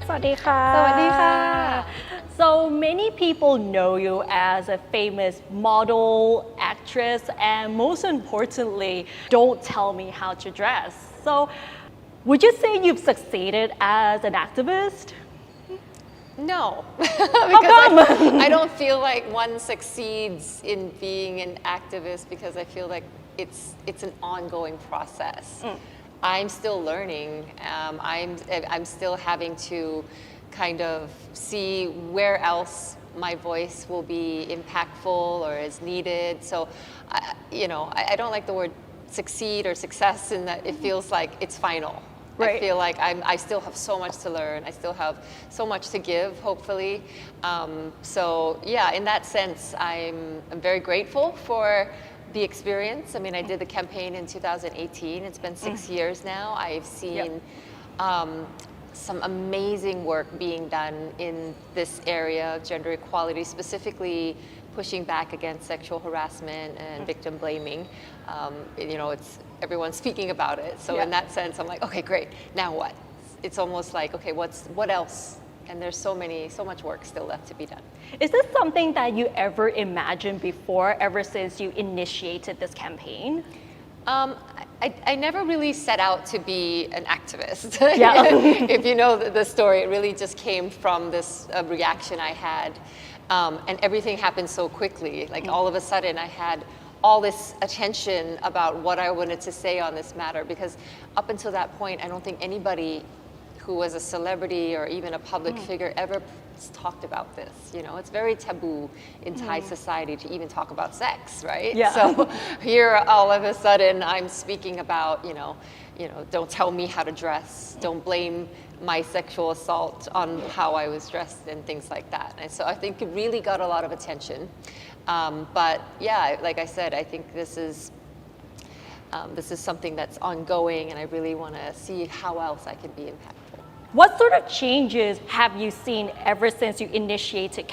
สวัสดีค่ะ สวัสดีค่ะ So many people know you as a famous model, actress, and most importantly, don't tell me how to dress. So would you say you've succeeded as an activist? No, How come? I don't feel like one succeeds in being an activist because I feel like it's an ongoing process. I'm still learning. I'm still having to kind of see where else my voice will be impactful or is needed. So, I don't like the word succeed or success in that it feels like it's final. Right. I feel like I still have so much to learn. I still have so much to give, hopefully. So yeah, in that sense, I'm very grateful for the experience. I mean, I did the campaign in 2018. It's been 6 years now. I've seen some amazing work being done in this area of gender equality, specifically pushing back against sexual harassment and victim blaming. It's everyone's speaking about it. So in that sense, I'm like, okay, great. Now what? It's almost like, okay, what else? And there's so much work still left to be done. Is this something that you ever imagined before, ever since you initiated this campaign? I never really set out to be an activist. Yeah. If you know the story, it really just came from this reaction I had. And everything happened so quickly. Like all of a sudden I had all this attention about what I wanted to say on this matter, because up until that point, I don't think anybody who was a celebrity or even a public figure ever talked about this. It's very taboo in Thai society to even talk about sex, right? Yeah. So here all of a sudden I'm speaking about, don't tell me how to dress, don't blame my sexual assault on how I was dressed and things like that. And so I think it really got a lot of attention. But yeah, like I said, I think this is something that's ongoing, and I really want to see how else I can be impactful. What sort of changes have you seen ever since you initiated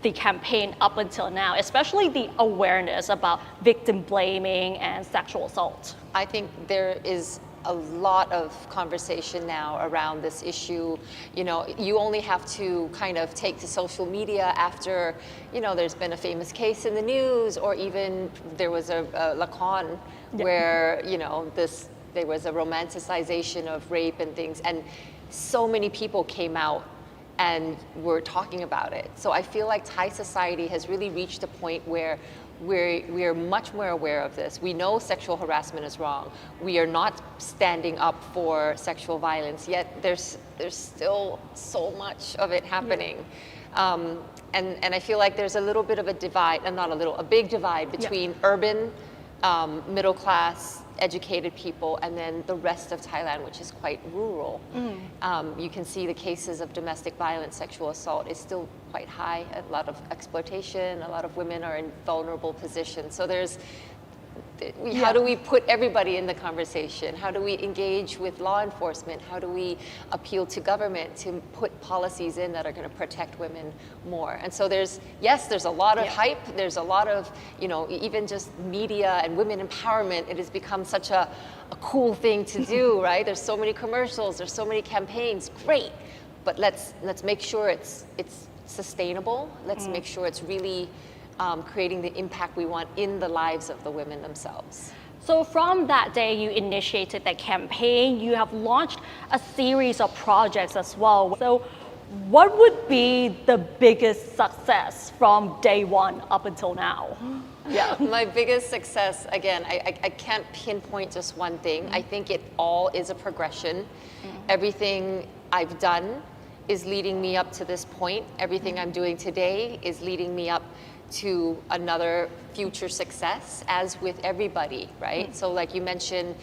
the campaign up until now, especially the awareness about victim blaming and sexual assault? I think there is a lot of conversation now around this issue. You only have to kind of take to social media after, there's been a famous case in the news, or even there was a lakon where, there was a romanticization of rape and things, and so many people came out and were talking about it. So I feel like Thai society has really reached a point where we're much more aware of this. We know sexual harassment is wrong. We are not standing up for sexual violence, yet there's still so much of it happening. And I feel like there's a little bit of a divide, and not a little, a big divide between urban, middle class, educated people, and then the rest of Thailand, which is quite rural. You can see the cases of domestic violence, sexual assault is still quite high. A lot of exploitation, a lot of women are in vulnerable positions. So how do we put everybody in the conversation? How do we engage with law enforcement? How do we appeal to government to put policies in that are going to protect women more? And so there's a lot of hype. There's a lot of, even just media and women empowerment. It has become such a cool thing to do, right? There's so many commercials. There's so many campaigns. Great. But let's make sure it's sustainable. Let's make sure it's really creating the impact we want in the lives of the women themselves. So from that day you initiated that campaign, you have launched a series of projects as well. So what would be the biggest success from day one up until now? Yeah, my biggest success, again, I can't pinpoint just one thing. I think it all is a progression. Everything I've done is leading me up to this point. Everything I'm doing today is leading me up to another future success, as with everybody, right? So like you mentioned,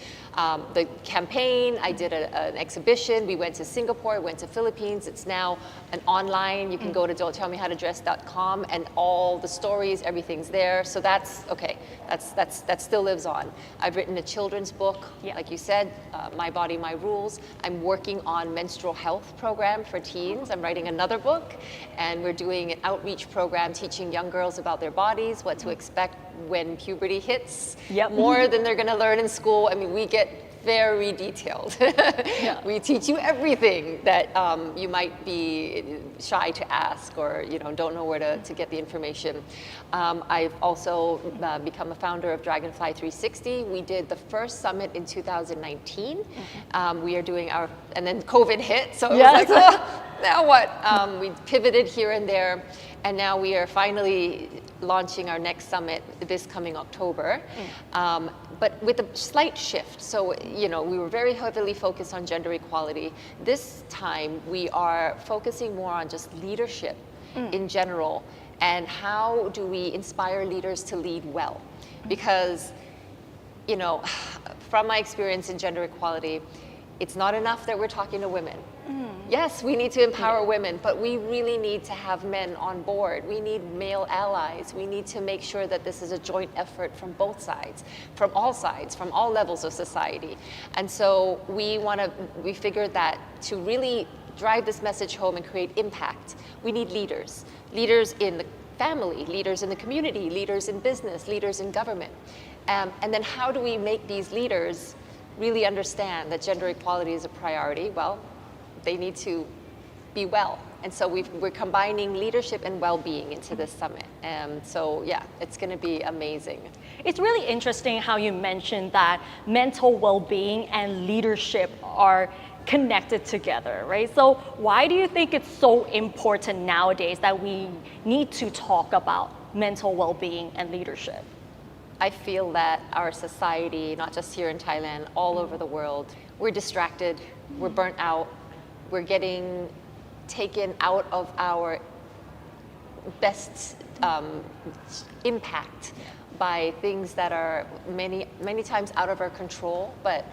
the campaign, I did an exhibition, we went to Singapore, went to Philippines, it's now an online, you can go to don'ttellmehowtodress.com, and all the stories, everything's there. So that's, okay, that still lives on. I've written a children's book, like you said, My Body, My Rules. I'm working on menstrual health program for teens. I'm writing another book, and we're doing an outreach program teaching young girls about their bodies, what to expect when puberty hits, more than they're going to learn in school. I mean, we get very detailed. We teach you everything that you might be shy to ask, or don't know where to get the information. I've also become a founder of Dragonfly 360. We did the first summit in 2019. We are doing and then COVID hit, so it was like, oh, now what? We pivoted here and there, and now we are finally launching our next summit this coming October, but with a slight shift. So, we were very heavily focused on gender equality. This time, we are focusing more on just leadership in general, and how do we inspire leaders to lead well? Because, from my experience in gender equality, it's not enough that we're talking to women. Yes, we need to empower women, but we really need to have men on board. We need male allies. We need to make sure that this is a joint effort from both sides, from all levels of society. And so we figured that to really drive this message home and create impact, we need leaders. Leaders in the family, leaders in the community, leaders in business, leaders in government. And then how do we make these leaders really understand that gender equality is a priority? Well, they need to be well. And so we're combining leadership and well-being into this summit. So yeah, it's going to be amazing. It's really interesting how you mentioned that mental well-being and leadership are connected together, right? So why do you think it's so important nowadays that we need to talk about mental well-being and leadership? I feel that our society, not just here in Thailand, all over the world, we're distracted, we're burnt out, we're getting taken out of our best impact by things that are many times out of our control, but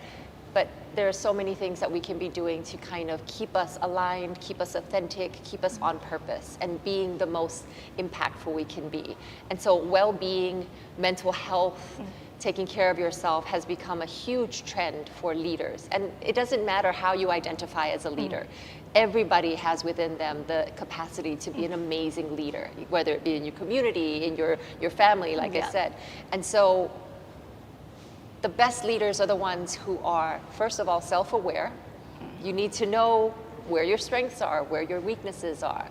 there are so many things that we can be doing to kind of keep us aligned, keep us authentic, keep us on purpose, and being the most impactful we can be. And so well-being, mental health, taking care of yourself has become a huge trend for leaders. And it doesn't matter how you identify as a leader. Everybody has within them the capacity to be an amazing leader, whether it be in your community, in your family, like I said. And so the best leaders are the ones who are, first of all, self-aware. You need to know where your strengths are, where your weaknesses are.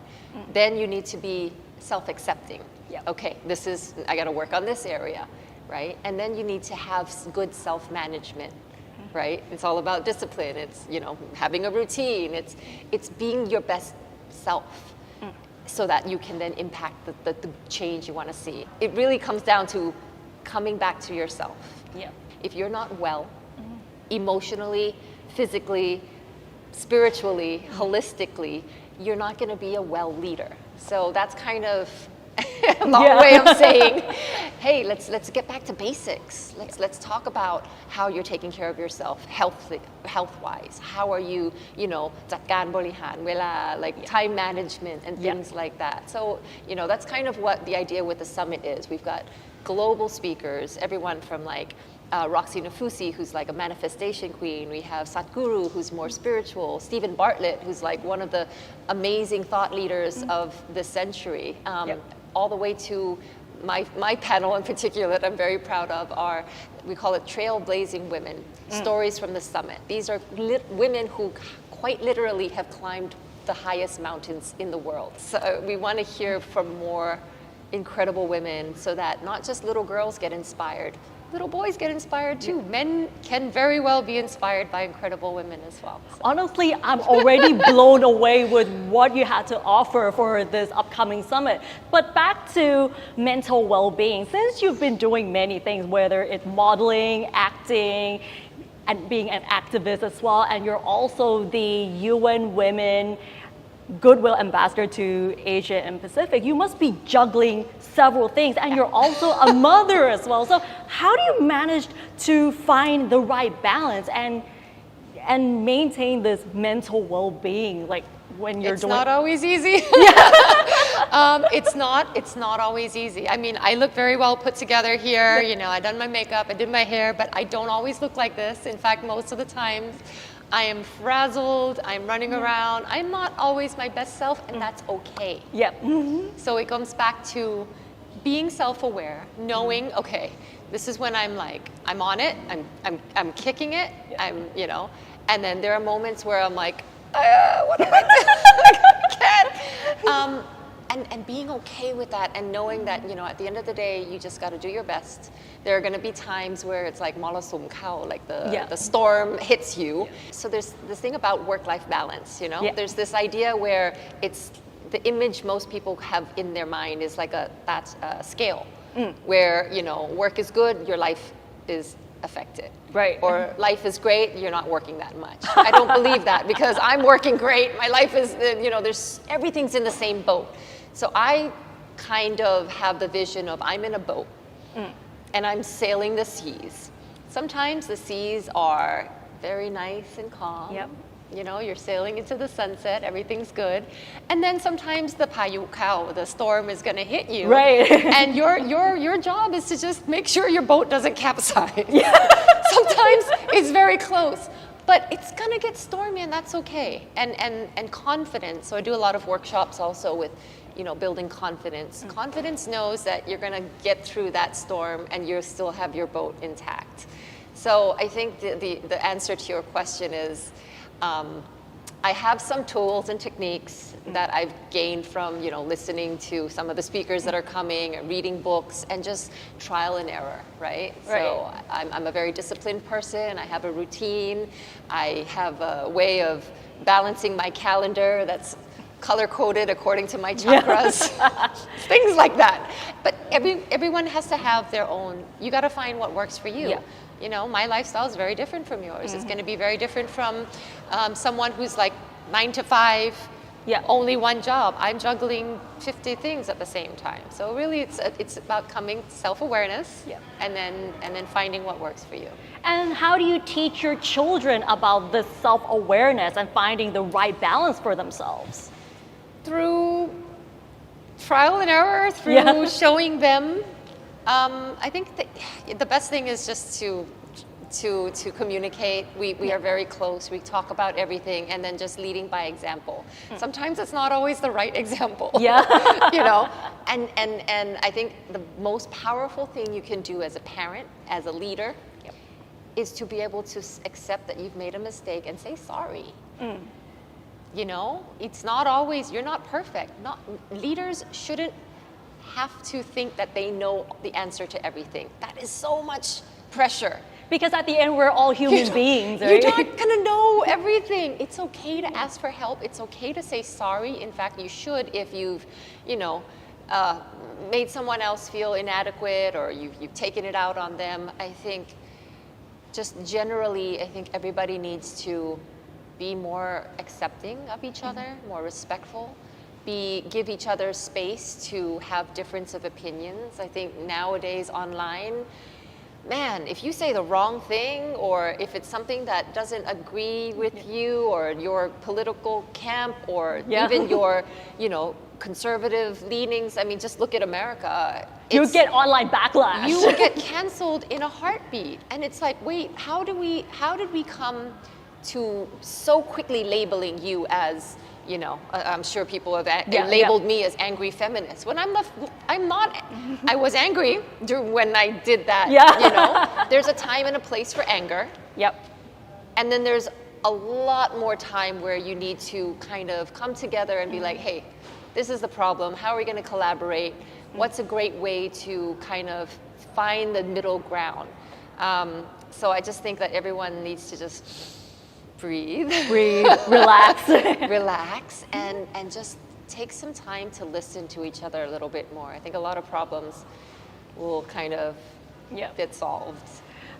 Then you need to be self-accepting. Okay, I got to work on this area, right? And then you need to have good self-management, right? It's all about discipline. It's, having a routine. It's being your best self so that you can then impact the change you want to see. It really comes down to coming back to yourself. If you're not well, emotionally, physically, spiritually, holistically, you're not going to be a well leader. So that's kind of a long way of saying, hey, let's get back to basics. Let's talk about how you're taking care of yourself health-wise. How are you, จัดการบริหารเวลา like time management and things like that. So, that's kind of what the idea with the summit is. We've got global speakers, everyone from Roxy Nafusi, who's like a manifestation queen. We have Satguru, who's more spiritual. Stephen Bartlett, who's like one of the amazing thought leaders of this century. All the way to my panel in particular that I'm very proud of are, we call it Trailblazing Women, Stories from the Summit. These are women who quite literally have climbed the highest mountains in the world. So we want to hear from more incredible women so that not just little girls get inspired, little boys get inspired too. Men can very well be inspired by incredible women as well. So. Honestly, I'm already blown away with what you had to offer for this upcoming summit. But back to mental well-being, since you've been doing many things, whether it's modeling, acting, and being an activist as well, and you're also the UN Women Goodwill Ambassador to Asia and Pacific, you must be juggling several things, and you're also a mother as well. So how do you manage to find the right balance and maintain this mental well-being, like when you're doing? It's not always easy. It's not always easy. I mean, I look very well put together here. I done my makeup, I did my hair, but I don't always look like this. In fact, most of the times I am frazzled, I'm running around, I'm not always my best self, and that's okay. So it comes back to being self-aware, knowing, okay, this is when I'm like, I'm on it, I'm kicking it, and then there are moments where I'm like, what am I doing? I can't. And being okay with that and knowing that, at the end of the day, you just got to do your best. There are going to be times where it's like molasum kao, like the storm hits you. So there's this thing about work-life balance, There's this idea where it's the image most people have in their mind is like that's a scale where, work is good, your life is affected. Right. Or life is great, you're not working that much. I don't believe that because I'm working great. My life is, there's everything's in the same boat. So I kind of have the vision of I'm in a boat and I'm sailing the seas. Sometimes the seas are very nice and calm. Yep. You're sailing into the sunset, everything's good. And then sometimes the payu kao, the storm is going to hit you. Right. And your job is to just make sure your boat doesn't capsize. Yeah. Sometimes it's very close, but it's going to get stormy and that's okay. And confidence. So I do a lot of workshops also with, building confidence. Confidence knows that you're going to get through that storm and you still have your boat intact. So I think the answer to your question is, I have some tools and techniques that I've gained from, listening to some of the speakers that are coming, and reading books, and just trial and error, right? So I'm a very disciplined person. I have a routine. I have a way of balancing my calendar that's color-coded according to my chakras, things like that. But everyone has to have their own, you got to find what works for you. Yeah. My lifestyle is very different from yours. It's going to be very different from someone who's like 9 to 5, only one job. I'm juggling 50 things at the same time. So really, it's about coming self-awareness, and then finding what works for you. And how do you teach your children about this self-awareness and finding the right balance for themselves? Through trial and error, through showing them. I think the best thing is just to communicate. We are very close. We talk about everything, and then just leading by example. Sometimes it's not always the right example. Yeah. And I think the most powerful thing you can do as a parent, as a leader, is to be able to accept that you've made a mistake and say sorry. It's not always, you're not perfect. Leaders shouldn't have to think that they know the answer to everything. That is so much pressure. Because at the end, we're all human beings, right? You're not going to know everything. It's okay to ask for help. It's okay to say sorry. In fact, you should if you've, made someone else feel inadequate or you've taken it out on them. I think just generally, I think everybody needs to be more accepting of each other, more respectful. Give each other space to have difference of opinions. I think nowadays online, man, if you say the wrong thing or if it's something that doesn't agree with you or your political camp or even your, conservative leanings, I mean, just look at America. You get online backlash. You will get canceled in a heartbeat. And it's like, wait, how did we come to so quickly labeling you as, I'm sure people have labeled me as angry feminist. When I'm not. I was angry when I did that. Yeah. There's a time and a place for anger. Yep. And then there's a lot more time where you need to kind of come together and be like, hey, this is the problem. How are we going to collaborate? What's a great way to kind of find the middle ground? So I just think that everyone needs to just breathe, relax, and just take some time to listen to each other a little bit more. I think a lot of problems will kind of get solved.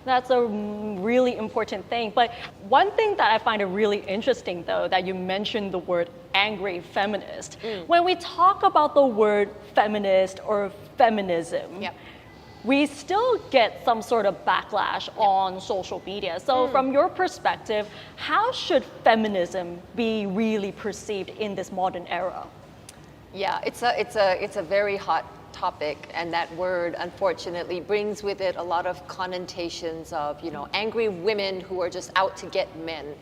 That's a really important thing. But one thing that I find really interesting, though, that you mentioned the word angry feminist. When we talk about the word feminist or feminism, we still get some sort of backlash on social media. So from your perspective, how should feminism be really perceived in this modern era? Yeah, it's a very hot topic, and that word unfortunately brings with it a lot of connotations of angry women who are just out to get men,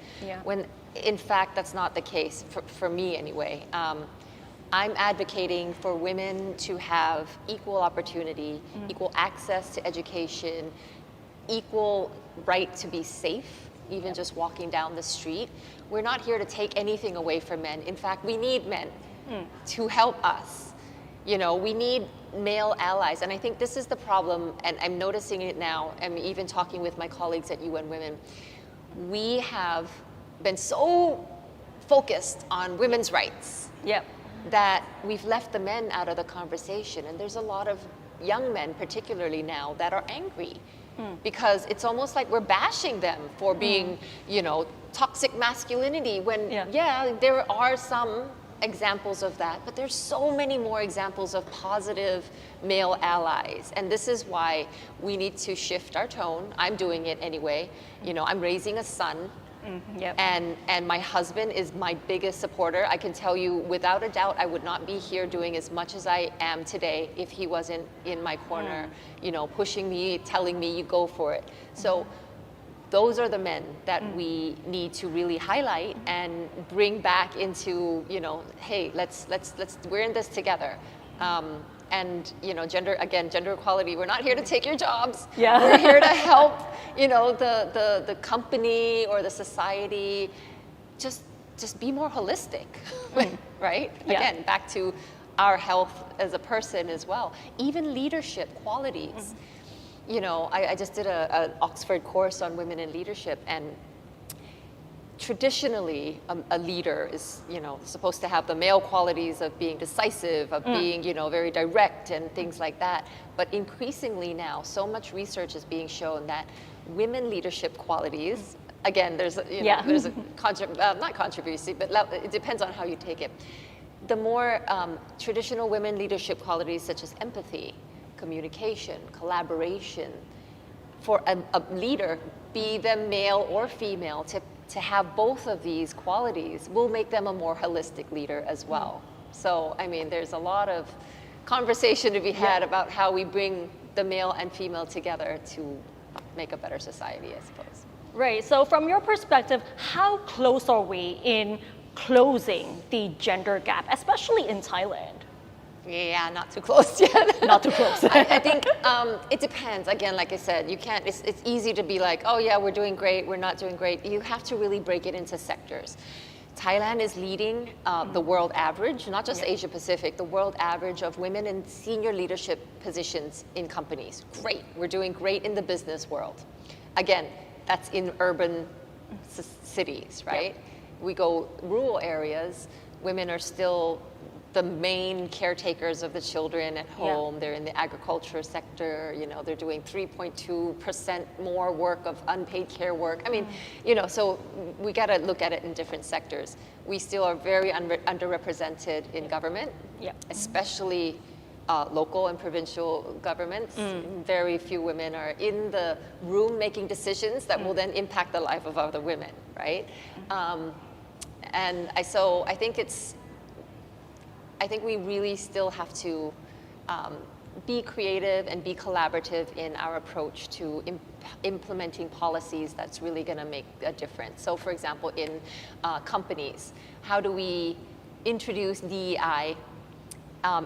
when in fact that's not the case for me anyway. I'm advocating for women to have equal opportunity, equal access to education, equal right to be safe, even just walking down the street. We're not here to take anything away from men. In fact, we need men to help us. You know, we need male allies. And I think this is the problem, and I'm noticing it now, I'm even talking with my colleagues at UN Women. We have been so focused on women's rights that we've left the men out of the conversation. And there's a lot of young men, particularly now, that are angry because it's almost like we're bashing them for being, you know, toxic masculinity when, there are some examples of that, but there's so many more examples of positive male allies. And this is why we need to shift our tone. I'm doing it anyway. You know, I'm raising a son. And my husband is my biggest supporter. I can tell you without a doubt, I would not be here doing as much as I am today if he wasn't in my corner, you know, pushing me, telling me, you go for it. So those are the men that we need to really highlight and bring back into, you know, hey, let's we're in this together. And you know, gender equality. We're not here to take your jobs. We're here to help, you know, the company or the society just be more holistic, right? Again, back to our health as a person as well. Even leadership qualities. You know, I just did an Oxford course on women in leadership, and traditionally a leader is, you know, supposed to have the male qualities of being decisive, of being, you know, very direct and things like that. But increasingly now, so much research is being shown that women leadership qualities, again, there's a, you know, there's a not controversy, but it depends on how you take it. The more traditional women leadership qualities such as empathy, communication, collaboration, for a leader, be them male or female, to have both of these qualities will make them a more holistic leader as well. So, I mean, there's a lot of conversation to be had about how we bring the male and female together to make a better society, I suppose. Right, so from your perspective, how close are we in closing the gender gap, especially in Thailand? Yeah, not too close yet. Not too close. I think it depends. Again, like I said, you can't. It's easy to be like, oh yeah, we're doing great. We're not doing great. You have to really break it into sectors. Thailand is leading the world average, not just Asia Pacific, the world average of women in senior leadership positions in companies. Great. We're doing great in the business world. Again, that's in urban cities, right? We go rural areas. Women are still the main caretakers of the children at home. They're in the agriculture sector. You know, they're doing 3.2% more work of unpaid care work. I mean, you know, so we got to look at it in different sectors. We still are very underrepresented in government, especially local and provincial governments. Very few women are in the room making decisions that will then impact the life of other women, right? So I think we really still have to be creative and be collaborative in our approach to implementing policies that's really going to make a difference. So, for example, in companies, how do we introduce DEI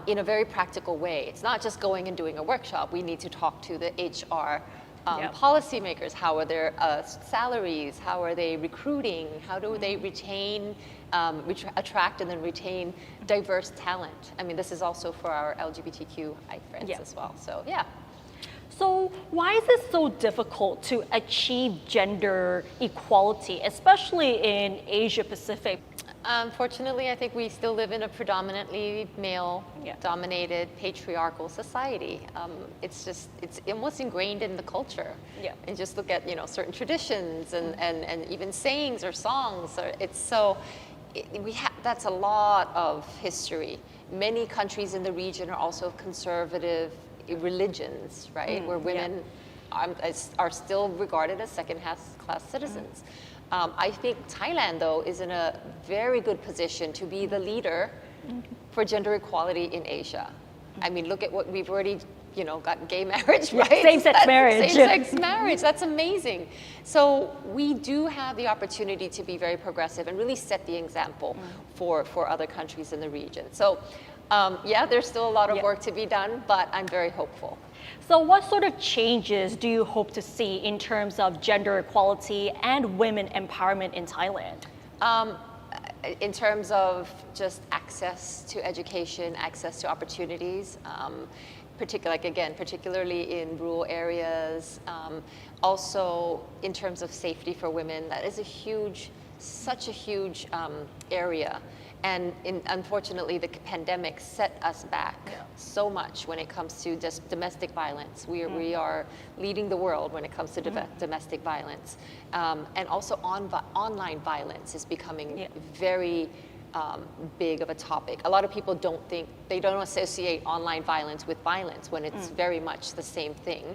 in a very practical way? It's not just going and doing a workshop. We need to talk to the HR policymakers. How are their salaries? How are they recruiting? How do they retain, attract and then retain diverse talent? I mean, this is also for our LGBTQI friends as well. So, So why is it so difficult to achieve gender equality, especially in Asia Pacific? Unfortunately, I think we still live in a predominantly male-dominated patriarchal society. It's almost ingrained in the culture. And just look at, you know, certain traditions and even sayings or songs. That's a lot of history. Many countries in the region are also conservative religions, right? Where women are still regarded as second-class citizens. I think Thailand, though, is in a very good position to be the leader for gender equality in Asia. I mean, look at what we've already, got gay marriage, Yeah, right? same-sex marriage. Same-sex marriage, that's amazing. So we do have the opportunity to be very progressive and really set the example for other countries in the region. So yeah, there's still a lot of work to be done, but I'm very hopeful. So what sort of changes do you hope to see in terms of gender equality and women empowerment in Thailand? In terms of just access to education, access to opportunities, particularly in rural areas. Also, in terms of safety for women, that is such a huge area. And unfortunately, the pandemic set us back so much when it comes to just domestic violence. We are leading the world when it comes to domestic violence. And also online violence is becoming very big of a topic. A lot of people don't associate online violence with violence when it's very much the same thing.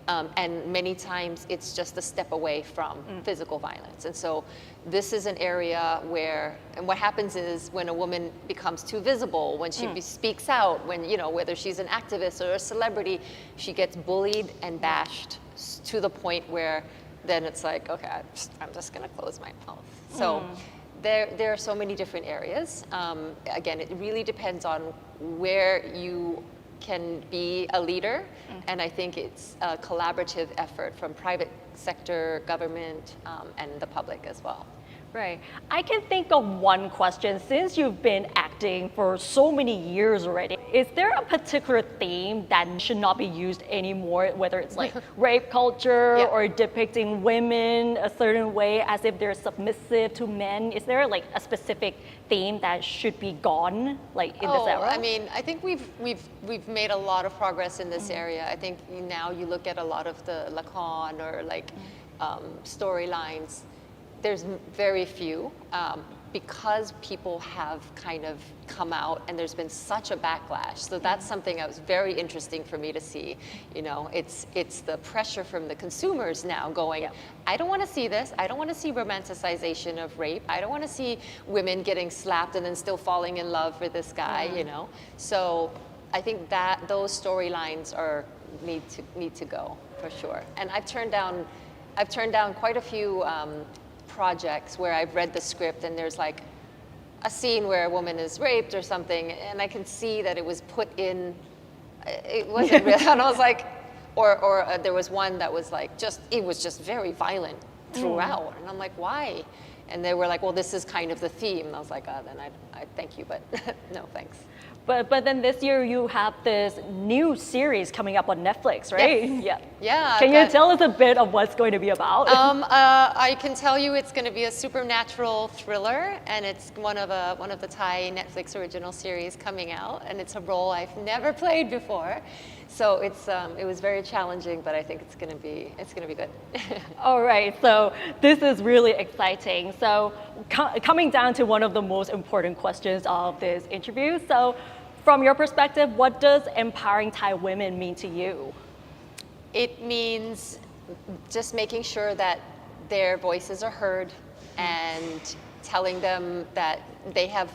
And many times it's just a step away from physical violence. And so this is an area and what happens is when a woman becomes too visible, when she speaks out, when, whether she's an activist or a celebrity, she gets bullied and bashed to the point where then it's like, okay, I'm just gonna close my mouth. So there are so many different areas. Again, it really depends on where you can be a leader, and I think it's a collaborative effort from private sector, government, and the public as well. Right. I can think of one question. Since you've been acting for so many years already, is there a particular theme that should not be used anymore, whether it's like rape culture or depicting women a certain way as if they're submissive to men? Is there like a specific theme that should be gone, like in this era? I mean, I think we've made a lot of progress in this area. I think now you look at a lot of the lakon or like storylines. There's very few because people have kind of come out and there's been such a backlash. So that's something that was very interesting for me to see. It's the pressure from the consumers now going, I don't want to see this. I don't want to see romanticization of rape. I don't want to see women getting slapped and then still falling in love for this guy, So I think that those storylines need to go for sure. And I've turned down quite a few projects where I've read the script and there's like a scene where a woman is raped or something, and I can see that it was put in, it wasn't real, and I was like, or there was one that was like it was just very violent throughout, and I'm like, why? And they were like, well, this is kind of the theme. And I was like, then I thank you, but no thanks. But then this year you have this new series coming up on Netflix, right? Yes. Yeah. Can you tell us a bit of what's going to be about? I can tell you it's going to be a supernatural thriller, and it's one of the Thai Netflix original series coming out, and it's a role I've never played before. So it was very challenging, but I think it's going to be good. All right, so this is really exciting. So coming down to one of the most important questions of this interview. So from your perspective, what does empowering Thai women mean to you? It means just making sure that their voices are heard and telling them that they have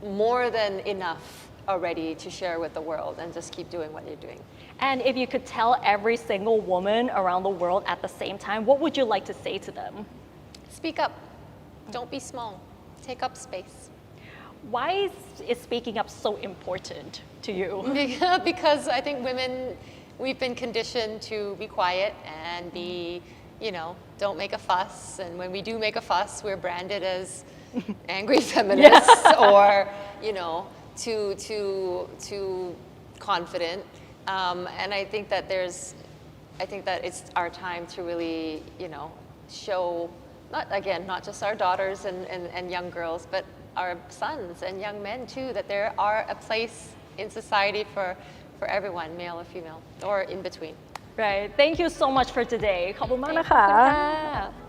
more than enough already to share with the world, and just keep doing what you're doing. And if you could tell every single woman around the world at the same time, what would you like to say to them? Speak up. Don't be small. Take up space. Why is speaking up so important to you? Because I think women, we've been conditioned to be quiet and be, don't make a fuss. And when we do make a fuss, we're branded as angry feminists or, too confident. And I think that it's our time to really, show, not just our daughters and young girls, but our sons and young men too, that there are a place in society for everyone, male or female, or in between. Right. Thank you so much for today. ขอบคุณมากนะคะ